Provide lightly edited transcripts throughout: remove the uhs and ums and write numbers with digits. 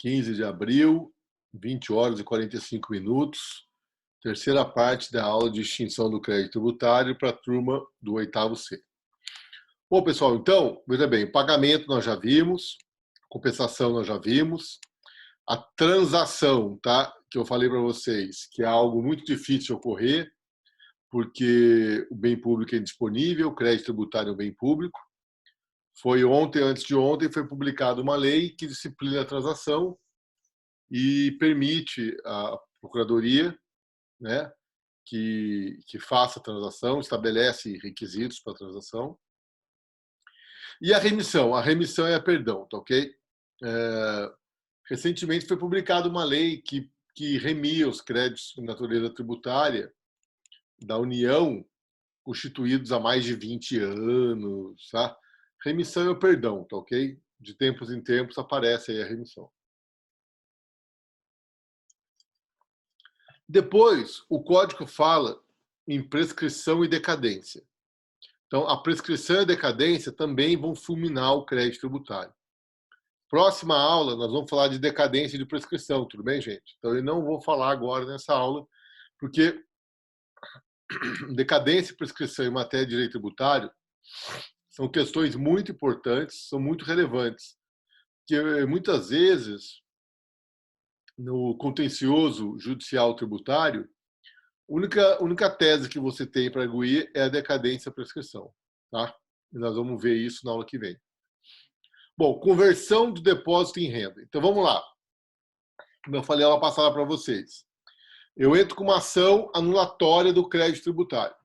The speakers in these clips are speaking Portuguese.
15 de abril, 20 horas e 45 minutos, terceira parte da aula de extinção do crédito tributário para a turma do 8º C. Bom, pessoal, então, veja bem, pagamento nós já vimos, compensação nós já vimos, a transação, tá? Que eu falei para vocês, que é algo muito difícil de ocorrer, porque o bem público é indisponível, o crédito tributário é um bem público. Foi ontem, antes de ontem, foi publicada uma lei que disciplina a transação e permite à Procuradoria, né, que faça a transação, estabelece requisitos para a transação. E a remissão? A remissão é a perdão, tá ok? Recentemente foi publicada uma lei que remia os créditos de natureza tributária da União, constituídos há mais de 20 anos, tá? Remissão é o perdão, tá ok? De tempos em tempos aparece aí a remissão. Depois, o código fala em prescrição e decadência. Então, a prescrição e a decadência também vão fulminar o crédito tributário. Próxima aula, nós vamos falar de decadência e de prescrição, tudo bem, gente? Então, eu não vou falar agora nessa aula, porque decadência e prescrição em matéria de direito tributário são questões muito importantes, são muito relevantes, porque muitas vezes, no contencioso judicial tributário, a única tese que você tem para arguir é a decadência e a prescrição. Tá? E nós vamos ver isso na aula que vem. Bom, conversão do depósito em renda. Então, vamos lá. Como eu falei, ela passada para vocês. Eu entro com uma ação anulatória do crédito tributário.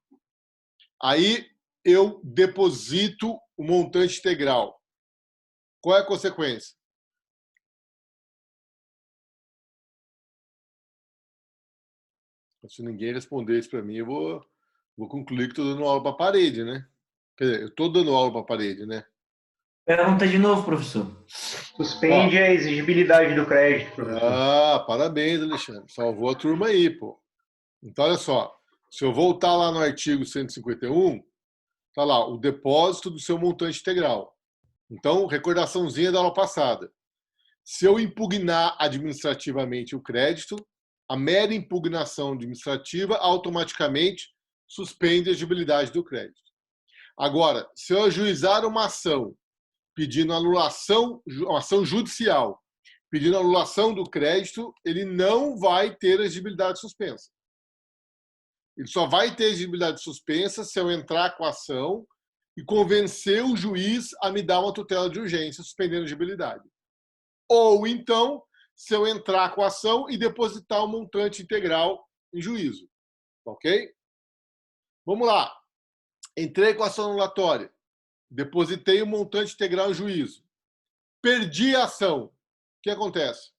Aí, eu deposito o montante integral. Qual é a consequência? Se ninguém responder isso para mim, eu vou concluir que estou dando aula para a parede, né? Quer dizer, eu estou dando aula para a parede, né? Pergunta de novo, professor. Suspende a exigibilidade do crédito, professor. Ah, parabéns, Alexandre. Salvou a turma aí, pô. Então, olha só. Se eu voltar lá no artigo 151, tá lá, o depósito do seu montante integral. Então, recordaçãozinha da aula passada. Se eu impugnar administrativamente o crédito, a mera impugnação administrativa automaticamente suspende a exigibilidade do crédito. Agora, se eu ajuizar uma ação pedindo anulação, uma ação judicial, pedindo anulação do crédito, ele não vai ter exigibilidade suspensa. Ele só vai ter exigibilidade suspensa se eu entrar com a ação e convencer o juiz a me dar uma tutela de urgência, suspendendo a exigibilidade. Ou então, se eu entrar com a ação e depositar o montante integral em juízo. Ok? Vamos lá. Entrei com a ação anulatória. Depositei o montante integral em juízo. Perdi a ação. O que acontece?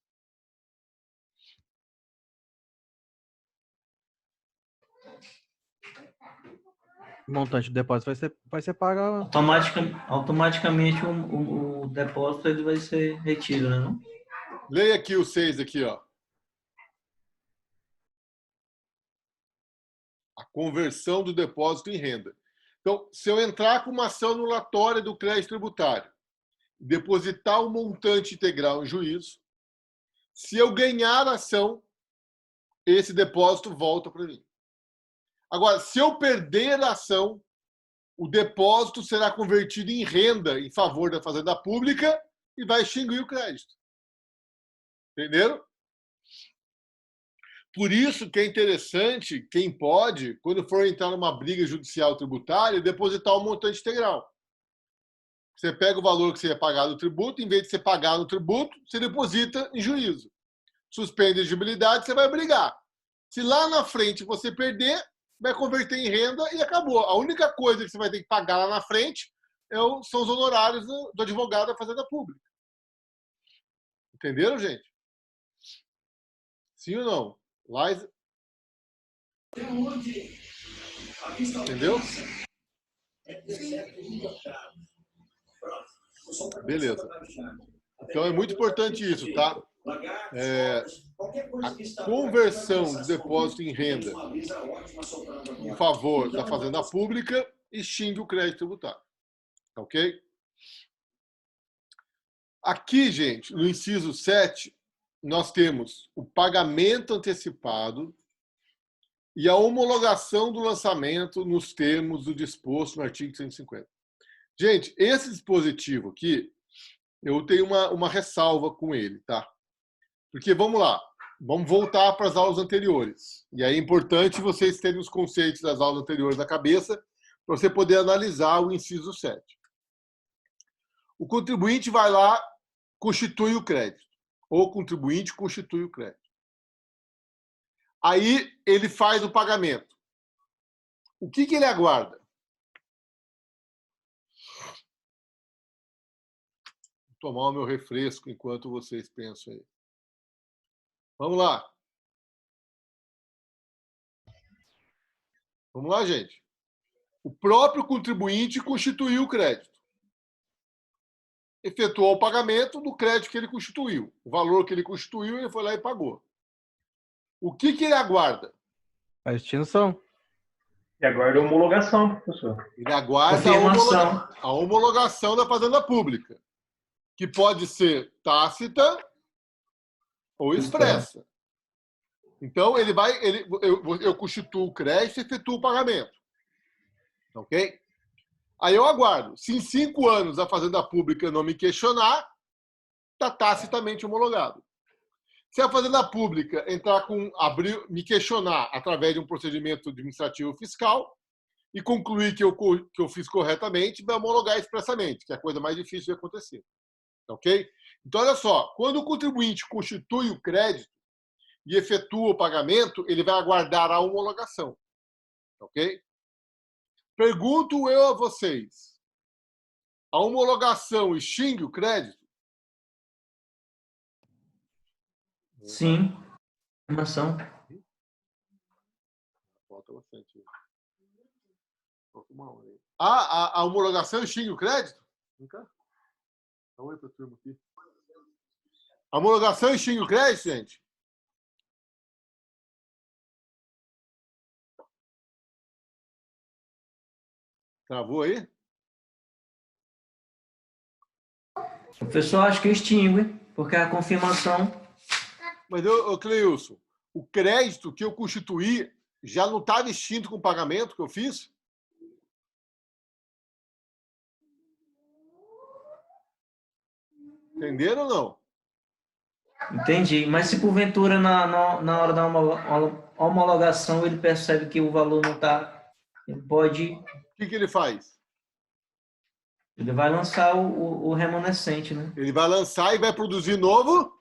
O montante do depósito vai ser pago. Automaticamente o depósito ele vai ser retido, né? Não? Leia aqui o 6 aqui, ó. A conversão do depósito em renda. Então, se eu entrar com uma ação anulatória do crédito tributário, depositar o montante integral em juízo, se eu ganhar a ação, esse depósito volta para mim. Agora, se eu perder a ação, o depósito será convertido em renda em favor da Fazenda Pública e vai extinguir o crédito. Entenderam? Por isso que é interessante, quem pode, quando for entrar numa briga judicial tributária, depositar o montante integral. Você pega o valor que você ia pagar no tributo, em vez de você pagar no tributo, você deposita em juízo. Suspende a exigibilidade, você vai brigar. Se lá na frente você perder, vai converter em renda e acabou. A única coisa que você vai ter que pagar lá na frente são os honorários do advogado da Fazenda Pública. Entenderam, gente? Sim ou não? Lá... Entendeu? Beleza. Então é muito importante isso, tá? A conversão do depósito em renda em favor da Fazenda Pública extingue o crédito tributário. Ok? Aqui, gente, no inciso 7, nós temos o pagamento antecipado e a homologação do lançamento nos termos do disposto no artigo 150. Gente, esse dispositivo aqui, eu tenho uma ressalva com ele, tá? Porque, vamos lá, vamos voltar para as aulas anteriores. E aí é importante vocês terem os conceitos das aulas anteriores na cabeça para você poder analisar o inciso 7. O contribuinte vai lá, constitui o crédito. Ou o contribuinte constitui o crédito. Aí ele faz o pagamento. O que ele aguarda? Vou tomar o meu refresco enquanto vocês pensam aí. Vamos lá. Vamos lá, gente. O próprio contribuinte constituiu o crédito. Efetuou o pagamento do crédito que ele constituiu. O valor que ele constituiu, ele foi lá e pagou. O que ele aguarda? A extinção. E aguarda a homologação, professor. Ele aguarda a homologação da Fazenda Pública, que pode ser tácita ou expressa. Então, eu constituo o crédito e efetuo o pagamento. Ok? Aí eu aguardo. Se em 5 anos a Fazenda Pública não me questionar, está tacitamente homologado. Se a Fazenda Pública me questionar através de um procedimento administrativo fiscal e concluir que eu fiz corretamente, vai homologar expressamente, que é a coisa mais difícil de acontecer. Ok? Então, olha só. Quando o contribuinte constitui o crédito e efetua o pagamento, ele vai aguardar a homologação. Ok? Pergunto eu a vocês. A homologação extingue o crédito? Sim. Informação. Falta bastante. Falta uma hora aí. A homologação extingue o crédito? Nunca? Dá oi para a turma aqui. A homologação extingue o crédito, gente? Travou aí? O professor acha que extingue, porque a confirmação... Mas, Cleilson, o crédito que eu constituí já não estava extinto com o pagamento que eu fiz? Entenderam ou não? Entendi. Mas se porventura na hora da homologação ele percebe que o valor não está, ele pode... O que ele faz? Ele vai lançar o remanescente, né? Ele vai lançar e vai produzir novo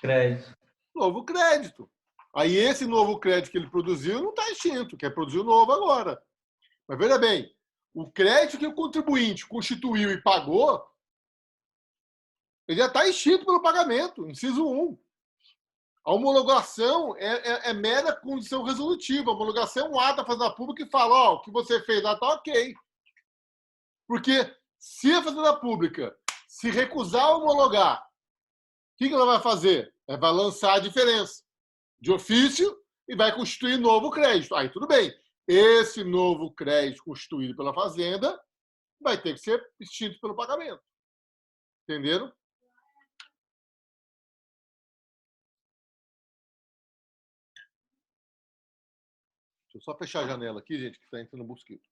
Crédito. Aí esse novo crédito que ele produziu não está extinto, quer produzir o novo agora. Mas veja bem, o crédito que o contribuinte constituiu e pagou, ele já está extinto pelo pagamento, inciso 1. A homologação é mera condição resolutiva. A homologação é um ato da Fazenda Pública que fala, ó, o que você fez lá está ok. Porque se a Fazenda Pública se recusar a homologar, o que ela vai fazer? Ela vai lançar a diferença de ofício e vai constituir novo crédito. Aí tudo bem. Esse novo crédito constituído pela Fazenda vai ter que ser extinto pelo pagamento. Entenderam? Deixa eu só fechar a janela aqui, gente, que está entrando mosquito.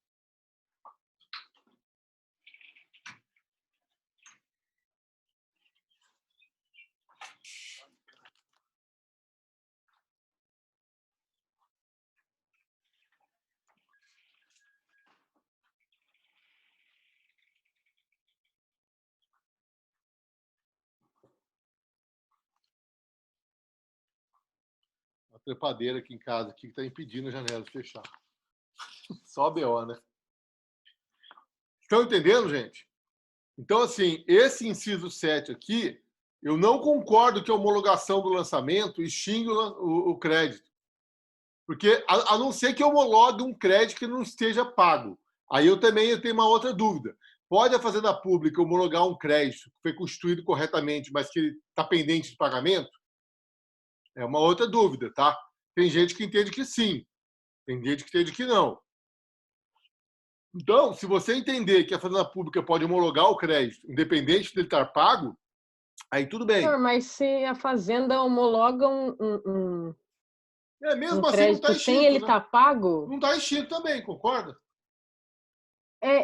A trepadeira aqui em casa que está impedindo a janela de fechar. Só a BO, né? Estão entendendo, gente? Então, assim, esse inciso 7 aqui, eu não concordo que a homologação do lançamento extingue o crédito. Porque, a não ser que eu homologue um crédito que não esteja pago. Aí eu também tenho uma outra dúvida. Pode a Fazenda Pública homologar um crédito que foi constituído corretamente, mas que está pendente de pagamento? É uma outra dúvida, tá? Tem gente que entende que sim. Tem gente que entende que não. Então, se você entender que a Fazenda Pública pode homologar o crédito, independente de ele estar pago, Aí tudo bem. Senhor, mas se a fazenda homologa um Mesmo assim não crédito está sem extinto, ele né? estar pago, Não está extinto também, concorda?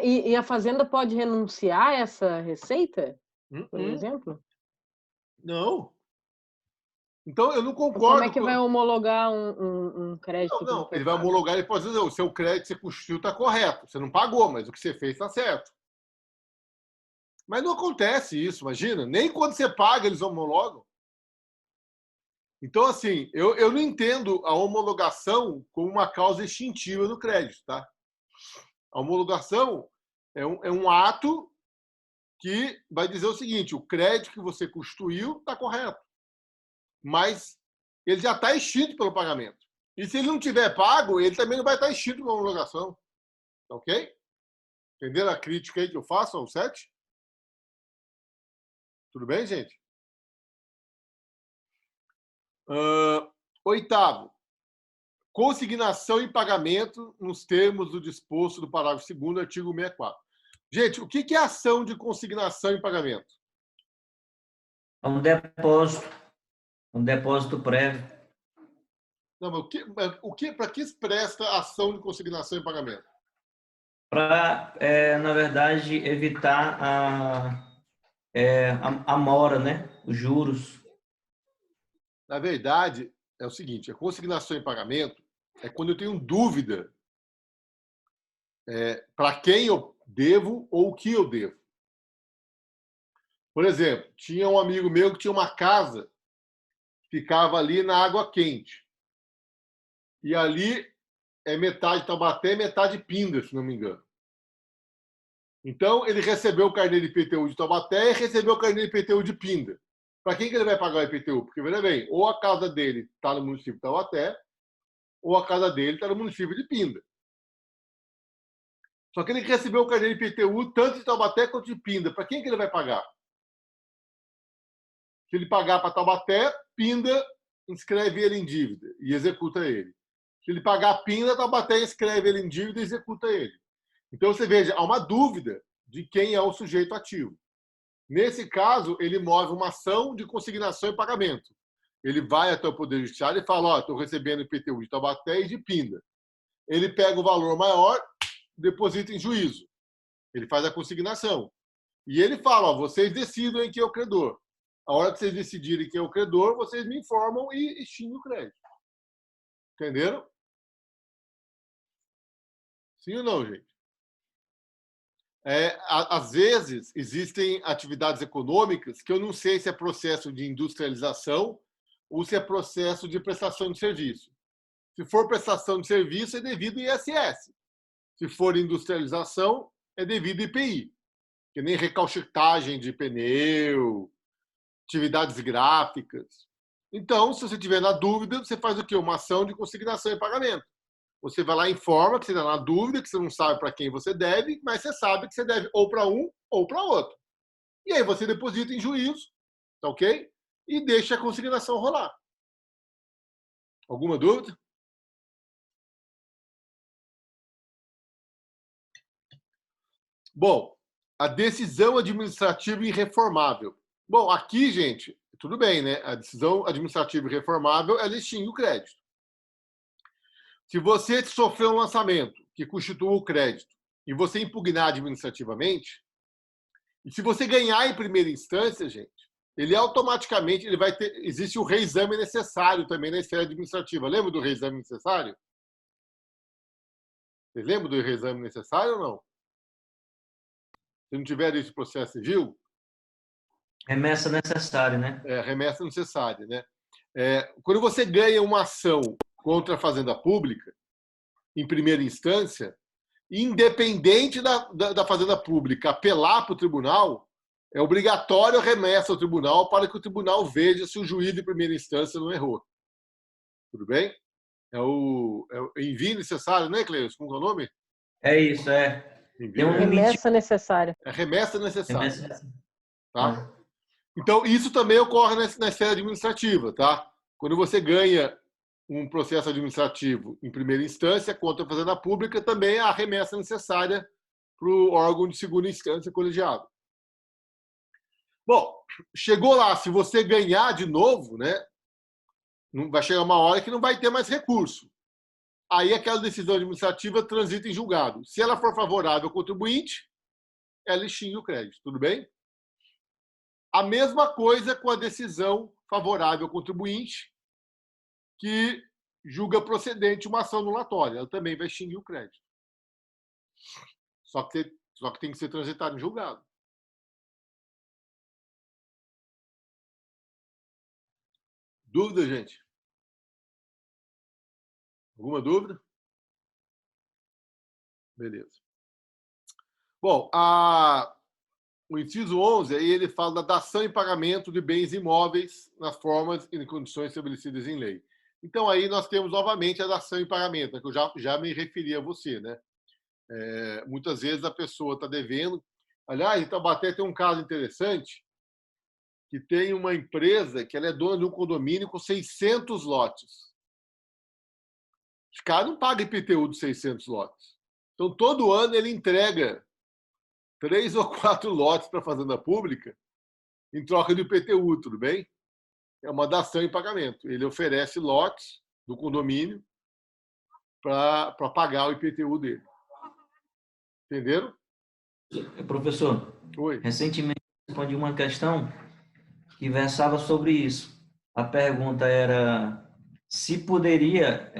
e a fazenda pode renunciar a essa receita, por Uhum. exemplo? Não. Então, eu não Como concordo é que com... vai homologar um crédito que não Não, foi ele vai pago? homologar, ele pode dizer, o seu crédito que você constituiu está correto. Você não pagou, mas o que você fez está certo. Mas não acontece isso, imagina. Nem quando você paga, eles homologam. Então, assim, eu não entendo a homologação como uma causa extintiva do crédito, tá? A homologação é um ato que vai dizer o seguinte: o crédito que você constituiu está correto, mas ele já está extinto pelo pagamento. E se ele não tiver pago, ele também não vai estar extinto pela homologação. Ok? Entenderam a crítica aí que eu faço ao 7? Tudo bem, gente? Oitavo. Consignação e pagamento nos termos do disposto do parágrafo 2º, artigo 64. Gente, o que é ação de consignação e pagamento? É um depósito prévio. Não, mas para que se presta a ação de consignação e pagamento? Para, na verdade, evitar a mora, né? Os juros. Na verdade, é o seguinte: a consignação e pagamento é quando eu tenho dúvida para quem eu devo ou o que eu devo. Por exemplo, tinha um amigo meu que tinha uma casa que ficava ali na Água Quente. E ali é metade Taubaté e metade Pinda, se não me engano. Então, ele recebeu o carnê de IPTU de Taubaté e recebeu o carnê de IPTU de Pinda. Para quem que ele vai pagar o IPTU? Porque, veja bem, ou a casa dele está no município de Taubaté, ou a casa dele está no município de Pinda. Só que ele recebeu o carnê de IPTU tanto de Taubaté quanto de Pinda. Para quem que ele vai pagar? Se ele pagar para Taubaté, Pinda inscreve ele em dívida e executa ele. Se ele pagar Pinda, Taubaté inscreve ele em dívida e executa ele. Então, você veja, há uma dúvida de quem é o sujeito ativo. Nesse caso, ele move uma ação de consignação e pagamento. Ele vai até o Poder Judiciário e fala: estou recebendo IPTU de Taubaté e de Pinda. Ele pega o valor maior, deposita em juízo. Ele faz a consignação. E ele fala: vocês decidam em quem é o credor. A hora que vocês decidirem quem é o credor, vocês me informam e extinguem o crédito. Entenderam? Sim ou não, gente? Às vezes, existem atividades econômicas que eu não sei se é processo de industrialização ou se é processo de prestação de serviço. Se for prestação de serviço, é devido ISS. Se for industrialização, é devido IPI. Que nem recauchutagem de pneu, atividades gráficas. Então, se você tiver na dúvida, você faz o quê? Uma ação de consignação e pagamento. Você vai lá e informa que você está na dúvida, que você não sabe para quem você deve, mas você sabe que você deve ou para um ou para outro. E aí você deposita em juízo, tá ok? E deixa a consignação rolar. Alguma dúvida? Bom, a decisão administrativa irreformável. Bom, aqui, gente, tudo bem, né? A decisão administrativa irreformável, ela extingue o crédito. Se você sofreu um lançamento que constitua o crédito e você impugnar administrativamente, e se você ganhar em primeira instância, gente, ele automaticamente ele vai ter. Existe o reexame necessário também na esfera administrativa. Lembra do reexame necessário? Vocês lembram do reexame necessário ou não? Se não tiver esse processo civil. Remessa necessária, né? Remessa necessária, né? Quando você ganha uma ação contra a Fazenda Pública, em primeira instância, independente da Fazenda Pública apelar para o tribunal, é obrigatório a remessa ao tribunal para que o tribunal veja se o juiz de primeira instância não errou. Tudo bem? É o envio necessário, né, Cleus? Como é o nome? É isso, Tem um remessa necessária. Remessa necessária. Remessa. Tá? Então, isso também ocorre na esfera administrativa, tá? Quando você ganha um processo administrativo em primeira instância contra a Fazenda Pública, também há a remessa necessária para o órgão de segunda instância colegiado. Bom, chegou lá, se você ganhar de novo, né, vai chegar uma hora que não vai ter mais recurso. Aí aquela decisão administrativa transita em julgado. Se ela for favorável ao contribuinte, ela extingue o crédito, tudo bem? A mesma coisa com a decisão favorável ao contribuinte, que julga procedente uma ação anulatória. Ela também vai extinguir o crédito. Só que tem que ser transitado em julgado. Dúvida, gente? Alguma dúvida? Beleza. Bom, o inciso 11, aí ele fala da dação e pagamento de bens imóveis nas formas e condições estabelecidas em lei. Então, aí nós temos novamente a dação e pagamento, né, que eu já me referi a você, né? Muitas vezes a pessoa está devendo. Aliás, em Taubaté tem um caso interessante, que tem uma empresa que ela é dona de um condomínio com 600 lotes. Os caras não pagam IPTU de 600 lotes. Então, todo ano ele entrega 3 ou 4 lotes para a Fazenda Pública em troca do IPTU, tudo bem? É uma dação em pagamento. Ele oferece lotes do condomínio para pagar o IPTU dele. Entenderam? Professor, Oi. recentemente eu respondi uma questão que versava sobre isso. A pergunta era se poderia,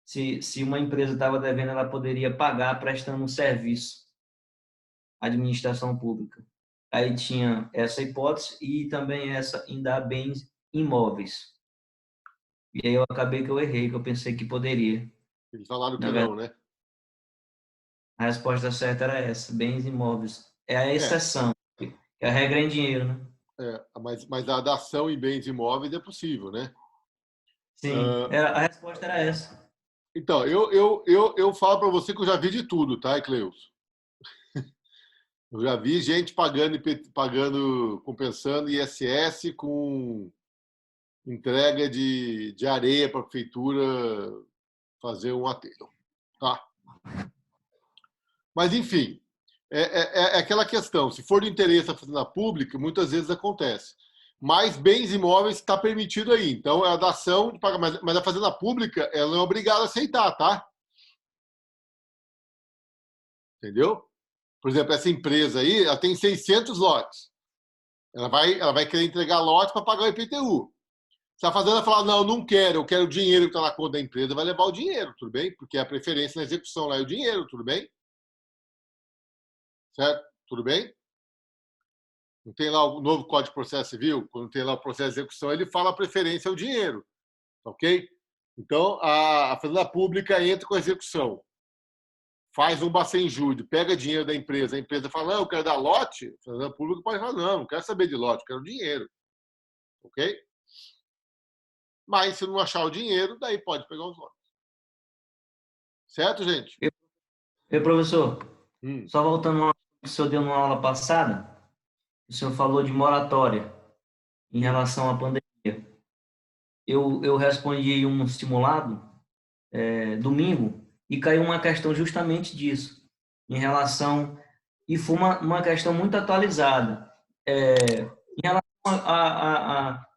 se uma empresa estava devendo, ela poderia pagar prestando um serviço à administração pública. Aí tinha essa hipótese e também essa em dar bens imóveis. E aí eu acabei que eu errei, que eu pensei que poderia. Eles falaram que Na não, né? A resposta certa era essa, bens imóveis. É a exceção, que a regra é em dinheiro, né? Mas a dação em bens imóveis é possível, né? Sim, a resposta era essa. Então, eu falo para você que eu já vi de tudo, tá, Cleus? Eu já vi gente pagando, compensando ISS com entrega de areia para a prefeitura fazer um aterro, tá? Mas, enfim, é aquela questão. Se for de interesse da Fazenda Pública, muitas vezes acontece. Mas bens imóveis está permitido aí. Então, é a dação de pagamento. Mas a Fazenda Pública ela não é obrigada a aceitar, tá? Entendeu? Por exemplo, essa empresa aí, ela tem 600 lotes. Ela vai querer entregar lotes para pagar o IPTU. Se a Fazenda falar, não quero, eu quero o dinheiro que está na conta da empresa, vai levar o dinheiro, tudo bem? Porque a preferência na execução lá é o dinheiro, tudo bem? Certo? Tudo bem? Não tem lá o novo Código de Processo Civil? Quando tem lá o processo de execução, ele fala a preferência ao dinheiro. Ok? Então, a Fazenda Pública entra com a execução. Faz um bacen-júri, pega dinheiro da empresa, a empresa fala, não, eu quero dar lote, a Fazenda Pública pode falar, não quero saber de lote, quero dinheiro. Ok? Mas se não achar o dinheiro, daí pode pegar os lotes. Certo, gente? Professor, só voltando ao que o senhor deu numa aula passada, o senhor falou de moratória em relação à pandemia. Eu respondi um simulado domingo e caiu uma questão justamente disso, em relação, e foi uma questão muito atualizada, em relação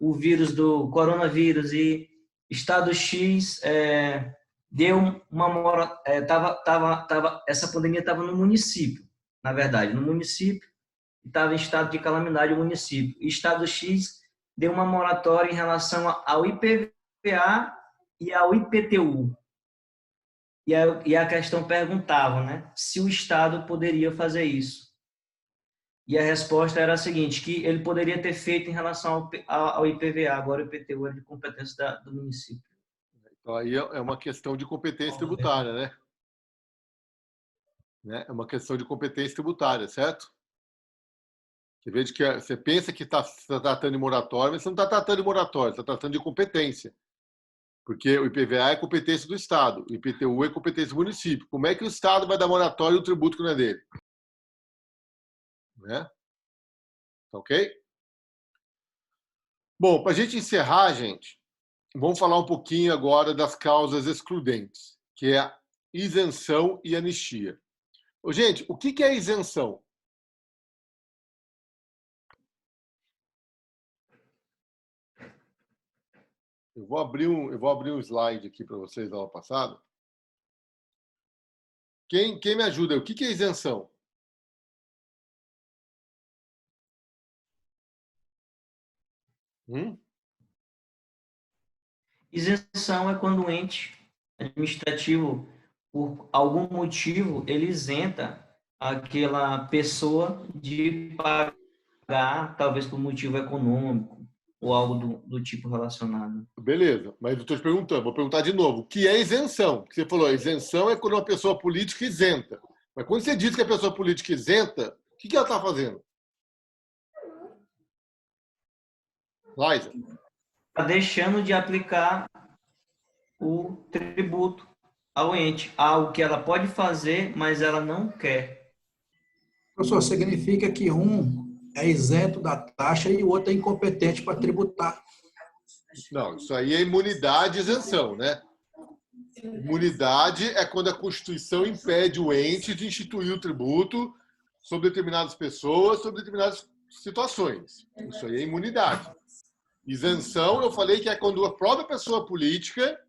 o vírus do coronavírus e Estado X deu essa pandemia estava no município, na verdade, no município, estava em estado de calamidade o município. Estado X deu uma moratória em relação ao IPVA e ao IPTU. E a questão perguntava, né, se o Estado poderia fazer isso. E a resposta era a seguinte, que ele poderia ter feito em relação ao IPVA, agora o IPTU é de competência do município. Então, aí é uma questão de competência tributária, né? É uma questão de competência tributária, certo? Você pensa que está tratando de moratória, mas você não está tratando de moratória, está tratando de competência. Porque o IPVA é competência do Estado, o IPTU é competência do município. Como é que o Estado vai dar moratória do tributo que não é dele? Né? Ok? Bom, para a gente encerrar, gente, vamos falar um pouquinho agora das causas excludentes, que é a isenção e anistia. Gente, o que é isenção? Eu vou abrir um slide aqui para vocês da aula passada. Quem me ajuda? O que é isenção? Isenção é quando o ente administrativo, por algum motivo, ele isenta aquela pessoa de pagar, talvez por motivo econômico ou algo do tipo relacionado. Beleza, mas eu estou te perguntando, vou perguntar de novo. O que é isenção? Porque você falou, isenção é quando uma pessoa política isenta. Mas quando você diz que a pessoa política isenta, o que ela está fazendo? Liza? Está deixando de aplicar o tributo ao ente, algo que ela pode fazer, mas ela não quer. Professor, significa que um é isento da taxa e o outro é incompetente para tributar. Não, isso aí é imunidade e isenção, né? Imunidade é quando a Constituição impede o ente de instituir o tributo sobre determinadas pessoas, sobre determinadas situações. Isso aí é imunidade. Isenção, eu falei que é quando a própria pessoa política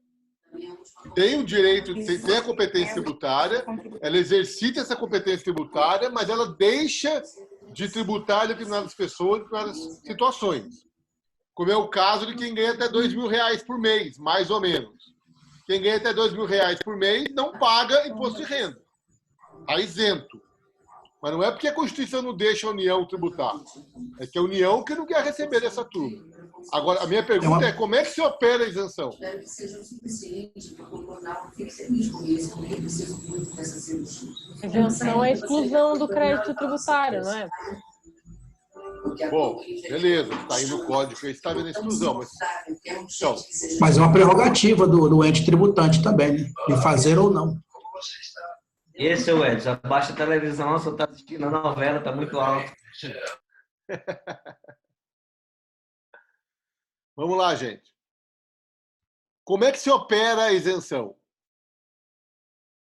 tem o direito, tem a competência tributária, ela exercita essa competência tributária, mas ela deixa de tributar determinadas pessoas, determinadas situações. Como é o caso de quem ganha até R$2.000 por mês, mais ou menos. Quem ganha até R$2.000 por mês não paga imposto de renda. Está isento. Mas não é porque a Constituição não deixa a União tributar. É que a União que não quer receber dessa turma. Agora, a minha pergunta é como é que se opera a isenção? Isenção é a exclusão do crédito tributário, não é? Bom, beleza, está aí no código, aí está vendo a exclusão. Mas é uma prerrogativa do ente tributante também, né? De fazer ou não. Esse é o Edson. Abaixa a televisão, só está assistindo a novela, está muito alto. Vamos lá, gente. Como é que se opera a isenção?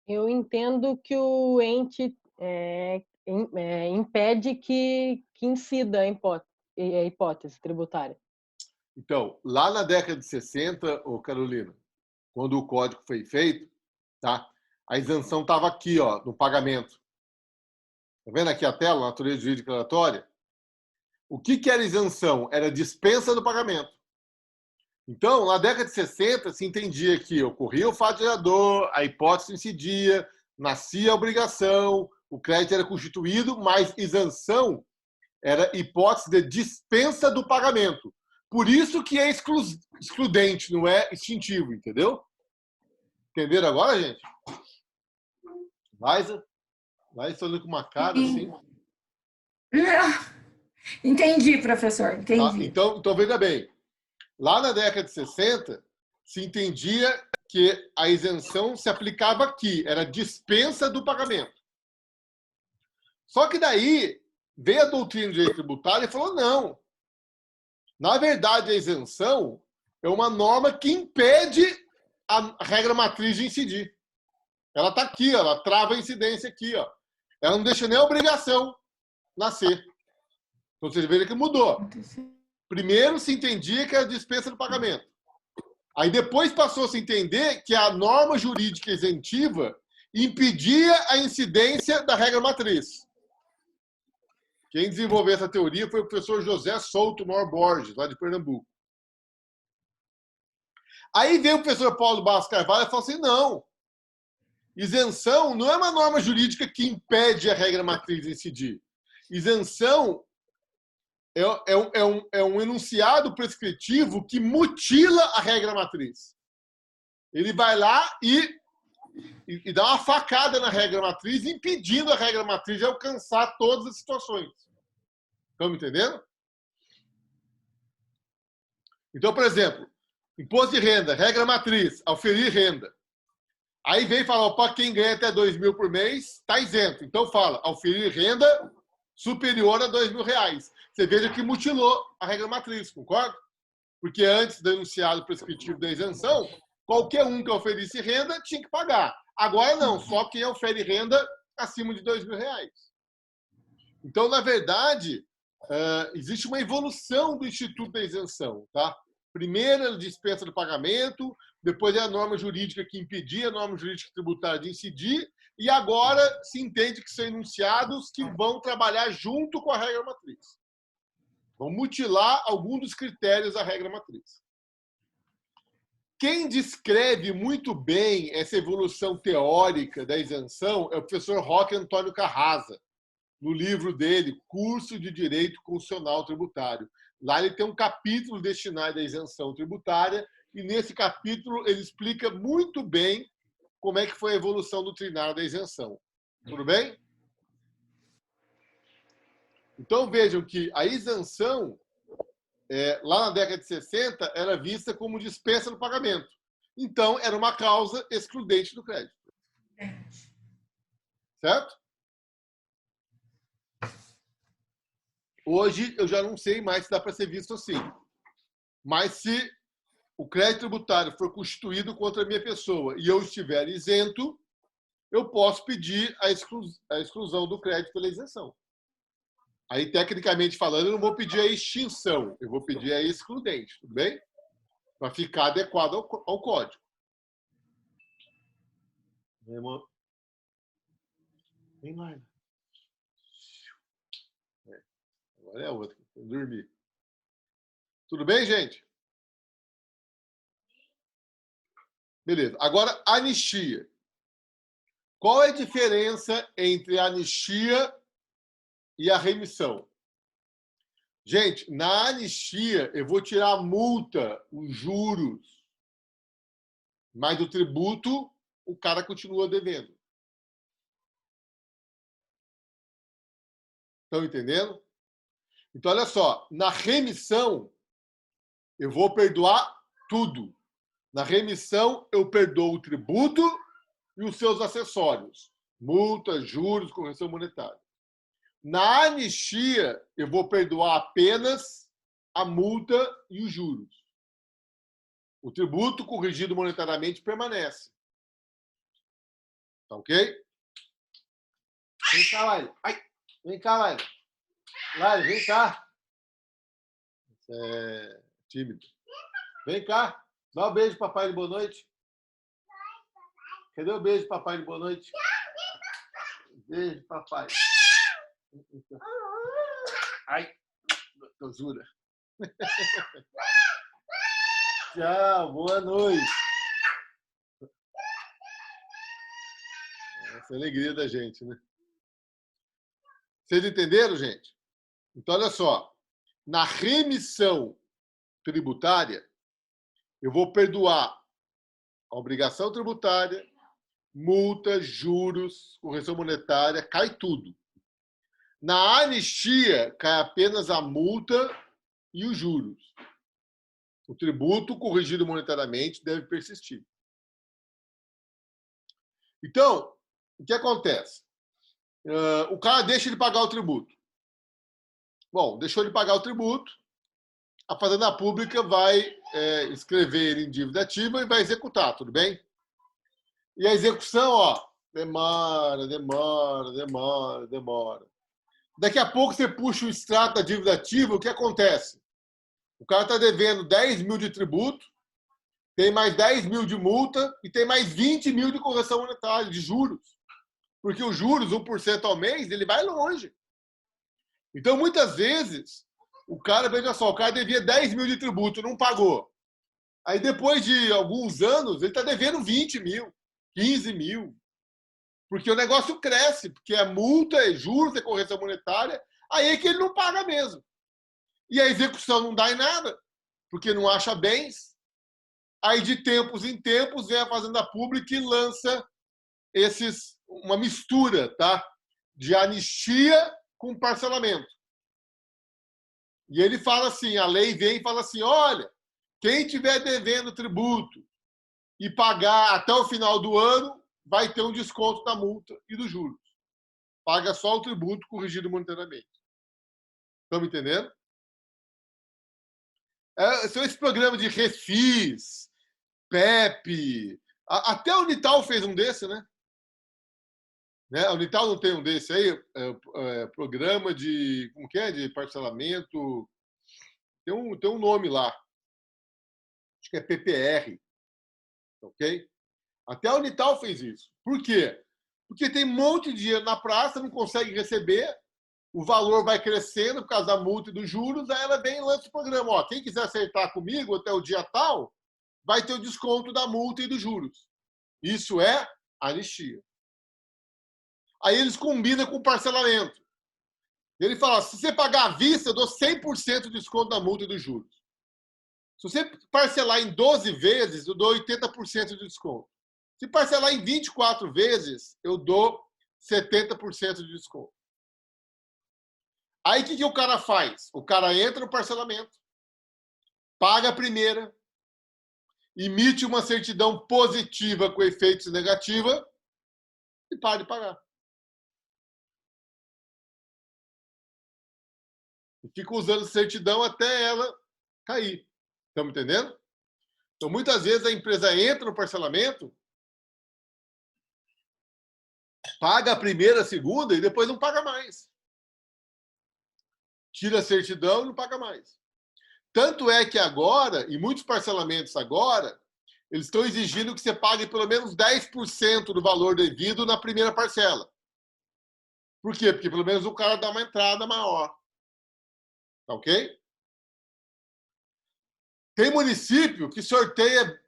Eu entendo que o ente impede que incida a hipótese tributária. Então, lá na década de 60, Carolina, quando o código foi feito, tá? A isenção estava aqui, ó, no pagamento. Está vendo aqui a tela, natureza jurídica declaratória? O que era isenção? Era dispensa do pagamento. Então, na década de 60, se entendia que ocorria o fato gerador, a hipótese incidia, nascia a obrigação, o crédito era constituído, mas isenção era hipótese de dispensa do pagamento. Por isso que é excludente, não é extintivo, entendeu? Entenderam agora, gente? Liza está olhando com uma cara assim. Entendi, professor, entendi. Então, veja bem. Lá na década de 60, se entendia que a isenção se aplicava aqui, era dispensa do pagamento. Só que daí veio a doutrina de direito tributário e falou, não. Na verdade, a isenção é uma norma que impede a regra matriz de incidir. Ela está aqui, ó, ela trava a incidência aqui. Ó. Ela não deixa nem a obrigação nascer. Então, vocês veem que mudou. Primeiro se entendia que era dispensa do pagamento. Aí depois passou a se entender que a norma jurídica isentiva impedia a incidência da regra matriz. Quem desenvolveu essa teoria foi o professor José Souto Mor Borges, lá de Pernambuco. Aí veio o professor Paulo Bastos Carvalho e falou assim, não, isenção não é uma norma jurídica que impede a regra matriz de incidir. Isenção é um enunciado prescritivo que mutila a regra matriz. Ele vai lá e dá uma facada na regra matriz, impedindo a regra matriz de alcançar todas as situações. Estão me entendendo? Então, por exemplo, imposto de renda, regra matriz, auferir renda. Aí vem falar, para quem ganha até R$2.000 por mês, está isento. Então fala, auferir renda superior a R$2.000. Você veja que mutilou a regra matriz, concorda? Porque antes do enunciado prescritivo da isenção, qualquer um que oferisse renda tinha que pagar. Agora não, só quem ofere renda acima de R$2.000. Então, na verdade, existe uma evolução do Instituto da Isenção. Tá? Primeira dispensa do pagamento, depois é a norma jurídica que impedia a norma jurídica tributária de incidir, e agora se entende que são enunciados que vão trabalhar junto com a regra matriz. Vão mutilar algum dos critérios da regra matriz. Quem descreve muito bem essa evolução teórica da isenção é o professor Roque Antônio Carrasa, no livro dele, Curso de Direito Constitucional Tributário. Lá ele tem um capítulo destinado à isenção tributária e nesse capítulo ele explica muito bem como é que foi a evolução doutrinária da isenção. Tudo bem? Então vejam que a isenção, lá na década de 60, era vista como dispensa do pagamento. Então, era uma causa excludente do crédito. Certo? Hoje, eu já não sei mais se dá para ser visto assim. Mas se o crédito tributário for constituído contra a minha pessoa e eu estiver isento, eu posso pedir a exclusão do crédito pela isenção. Aí, tecnicamente falando, eu não vou pedir a extinção, eu vou pedir a excludente, tudo bem? Para ficar adequado ao código. Vem lá. Agora é a outra, vou dormir. Tudo bem, gente? Beleza. Agora, anistia. Qual é a diferença entre a anistia e a remissão? Gente, na anistia, eu vou tirar a multa, os juros, mas o tributo, o cara continua devendo. Estão entendendo? Então, olha só, na remissão, eu vou perdoar tudo. Na remissão, eu perdoo o tributo e os seus acessórios. Multa, juros, correção monetária. Na anistia, eu vou perdoar apenas a multa e os juros. O tributo corrigido monetariamente permanece. Tá ok? Vem cá, Laila. Ai, vem cá, Laila. Laila, vem cá. Você é tímido. Vem cá. Dá um beijo, papai, de boa noite. Cadê o beijo, papai, de boa noite? Beijo, papai. Ai, gozura. Tchau, boa noite. Essa é a alegria da gente, né? Vocês entenderam, gente? Então, olha só. Na remissão tributária, eu vou perdoar a obrigação tributária, multa, juros, correção monetária, cai tudo. Na anistia, cai apenas a multa e os juros. O tributo corrigido monetariamente deve persistir. Então, o que acontece? O cara deixa de pagar o tributo. Bom, deixou de pagar o tributo, a Fazenda Pública vai escrever ele em dívida ativa e vai executar, tudo bem? E a execução, ó, demora. Daqui a pouco você puxa o extrato da dívida ativa, o que acontece? O cara está devendo 10 mil de tributo, tem mais 10 mil de multa e tem mais 20 mil de correção monetária, de juros. Porque os juros, 1% ao mês, ele vai longe. Então, muitas vezes, o cara, veja só, o cara devia 10 mil de tributo, não pagou. Aí, depois de alguns anos, ele está devendo 20 mil, 15 mil. Porque o negócio cresce, porque é multa, é juros, é correção monetária, aí é que ele não paga mesmo. E a execução não dá em nada, porque não acha bens. Aí, de tempos em tempos, vem a Fazenda Pública e lança uma mistura, tá? De anistia com parcelamento. E ele fala assim, a lei vem e fala assim, olha, quem estiver devendo tributo e pagar até o final do ano, vai ter um desconto da multa e dos juros. Paga só o tributo corrigido monetariamente. Estão me entendendo? São esses programas de Refis, PEP, até a Unital fez um desse, né? A Unital não tem um desse aí? Programa de... Como que é? De parcelamento. Tem um nome lá. que é PPR. Ok? Até a Unital fez isso. Por quê? Porque tem um monte de dinheiro na praça, não consegue receber, o valor vai crescendo por causa da multa e dos juros, aí ela vem e lança o programa. Ó, quem quiser acertar comigo até o dia tal, vai ter o desconto da multa e dos juros. Isso é anistia. Aí eles combinam com o parcelamento. Ele fala, se você pagar à vista, eu dou 100% de desconto da multa e dos juros. Se você parcelar em 12 vezes, eu dou 80% de desconto. Se parcelar em 24 vezes, eu dou 70% de desconto. Aí o que o cara faz? O cara entra no parcelamento, paga a primeira, emite uma certidão positiva com efeitos negativa e para de pagar. E fica usando certidão até ela cair. Estamos entendendo? Então, muitas vezes a empresa entra no parcelamento, paga a primeira, a segunda e depois não paga mais. Tira a certidão e não paga mais. Tanto é que agora, e muitos parcelamentos agora, eles estão exigindo que você pague pelo menos 10% do valor devido na primeira parcela. Por quê? Porque pelo menos o cara dá uma entrada maior. Tá ok? Tem município que sorteia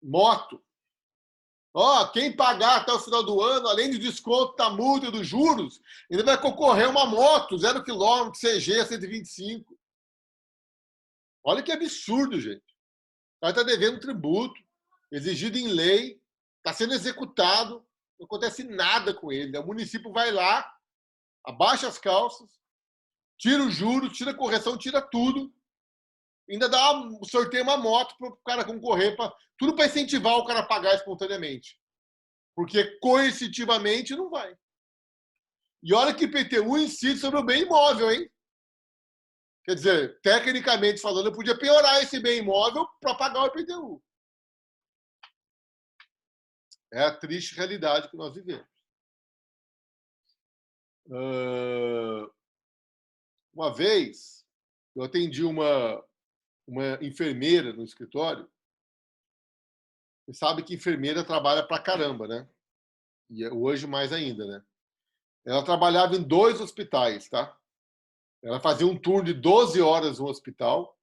moto. Ó, quem pagar até o final do ano, além de desconto da multa e dos juros, ainda vai concorrer uma moto, 0 km, CG 125. Olha que absurdo, gente. O cara está devendo tributo, exigido em lei, está sendo executado, não acontece nada com ele. O município vai lá, abaixa as calças, tira o juro, tira a correção, tira tudo, ainda sorteia uma moto para o cara concorrer, tudo para incentivar o cara a pagar espontaneamente. Porque coercitivamente não vai. E olha que IPTU incide sobre o bem imóvel, hein? Quer dizer, tecnicamente falando, eu podia piorar esse bem imóvel para pagar o IPTU. É a triste realidade que nós vivemos. Uma vez, eu atendi uma enfermeira no escritório. Você sabe que enfermeira trabalha pra caramba, né? E hoje mais ainda, né? Ela trabalhava em 2 hospitais, tá? Ela fazia um turno de 12 horas no hospital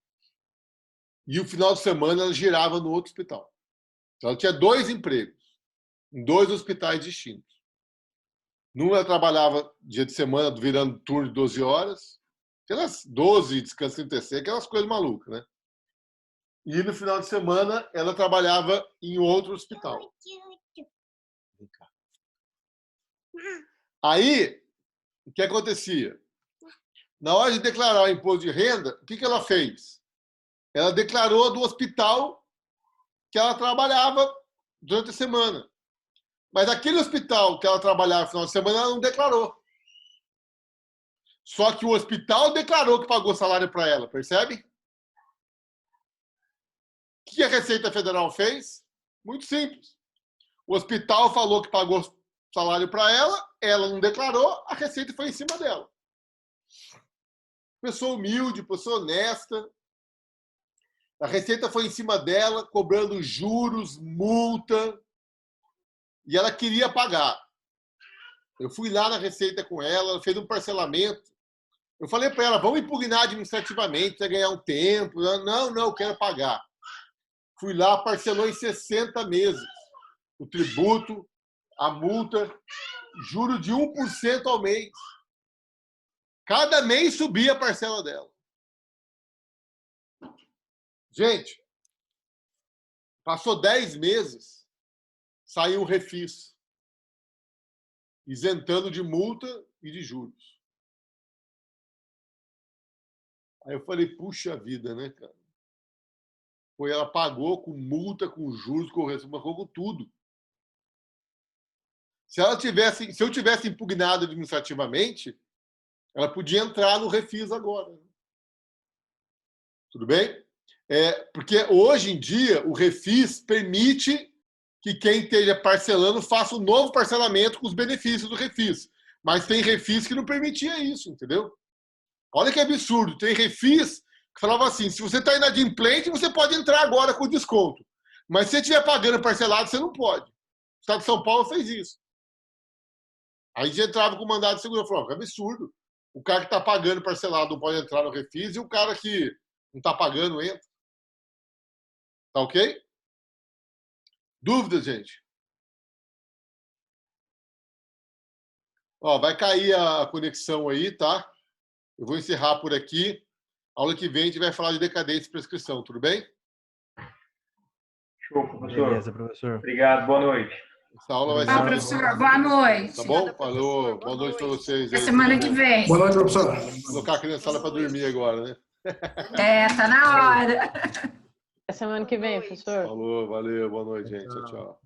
e o final de semana ela girava no outro hospital. Então ela tinha 2 empregos em 2 hospitais distintos. Num ela trabalhava dia de semana virando turno de 12 horas, aquelas 12, descanso 36, aquelas coisas malucas, né? E no final de semana ela trabalhava em outro hospital. Aí, o que acontecia? Na hora de declarar o imposto de renda, o que ela fez? Ela declarou do hospital que ela trabalhava durante a semana. Mas aquele hospital que ela trabalhava no final de semana, ela não declarou. Só que o hospital declarou que pagou salário para ela, percebe? O que a Receita Federal fez? Muito simples. O hospital falou que pagou salário para ela não declarou, a Receita foi em cima dela. Pessoa humilde, pessoa honesta. A Receita foi em cima dela, cobrando juros, multa, e ela queria pagar. Eu fui lá na Receita com ela fez um parcelamento. Eu falei para ela, vamos impugnar administrativamente, vai ganhar um tempo. Não, eu quero pagar. Fui lá, parcelou em 60 meses. O tributo, a multa, juro de 1% ao mês. Cada mês subia a parcela dela. Gente, passou 10 meses, saiu o refis, isentando de multa e de juros. Aí eu falei, puxa vida, né, cara? Foi, ela pagou com multa, com juros, correção, pagou com tudo. Se eu tivesse impugnado administrativamente, ela podia entrar no refis agora. Tudo bem? Porque hoje em dia o refis permite que quem esteja parcelando faça um novo parcelamento com os benefícios do refis. Mas tem refis que não permitia isso, entendeu? Olha que absurdo. Tem refis falava assim, se você está inadimplente, você pode entrar agora com desconto. Mas se você estiver pagando parcelado, você não pode. O Estado de São Paulo fez isso. Aí já entrava com mandado de segurança. Falava, que absurdo. O cara que está pagando parcelado não pode entrar no refis e o cara que não está pagando entra. Tá ok? Dúvidas, gente? Ó, vai cair a conexão aí, tá? Eu vou encerrar por aqui. Aula que vem a gente vai falar de decadência e prescrição, tudo bem? Show, professor. Beleza, professor. Obrigado, boa noite. Essa aula vai Tchau, ser... professor. Boa noite. Tá bom? Falou. Boa noite para vocês. Até semana que vem. Boa noite, professor. Vou colocar a criançada para dormir agora, né? Tá na hora. Até semana que vem, professor. Falou, valeu. Boa noite, gente. Tchau, tchau.